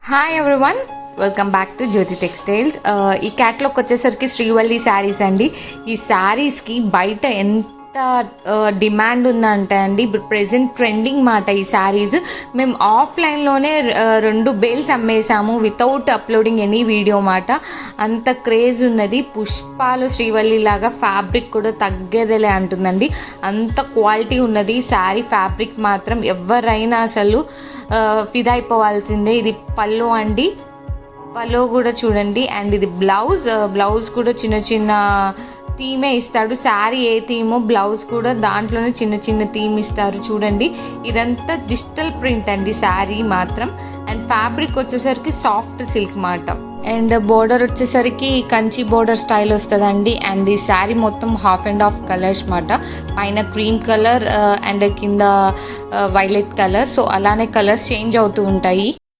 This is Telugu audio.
Hi everyone, welcome back to Jyoti Textiles. ఈ క్యాట్లాగ్ వచ్చేసరికి శ్రీవల్లి శారీస్ అండి. ఈ శారీస్కి బయట ఎంత డిమాండ్ ఉందంటే అండి, ఇప్పుడు ప్రెజెంట్ ట్రెండింగ్ మాట ఈ శారీస్. మేము ఆఫ్లైన్లోనే 2 బేల్స్ అమ్మేసాము వితౌట్ అప్లోడింగ్ ఎనీ వీడియో మాట. అంత క్రేజ్ ఉన్నది. పుష్పాలు శ్రీవల్లి లాగా ఫ్యాబ్రిక్ కూడా తగ్గేదేలే అంటుందండి. అంత క్వాలిటీ ఉన్నది శారీ. ఫ్యాబ్రిక్ మాత్రం ఎవరైనా అసలు ఫిదా అయిపోవాల్సిందే. ఇది పళ్ళు అండి, పళ్ళు కూడా చూడండి. అండ్ ఇది బ్లౌజ్ కూడా చిన్న చిన్న థీమే ఇస్తాడు. శారీ ఏ థీమో బ్లౌజ్ కూడా దాంట్లోనే చిన్న చిన్న థీమ్ ఇస్తారు చూడండి. ఇదంతా డిజిటల్ ప్రింట్ అండి శారీ మాత్రం. అండ్ ఫ్యాబ్రిక్ వచ్చేసరికి సాఫ్ట్ సిల్క్ మాట. అండ్ బోర్డర్ వచ్చేసరికి కంచి బోర్డర్ స్టైల్ వస్తుందండి. అండ్ ఈ శారీ మొత్తం హాఫ్ అండ్ హాఫ్ కలర్స్ మాట. పైన క్రీమ్ కలర్ అండ్ కింద వైలెట్ కలర్. సో అలానే కలర్స్ చేంజ్ అవుతూ ఉంటాయి.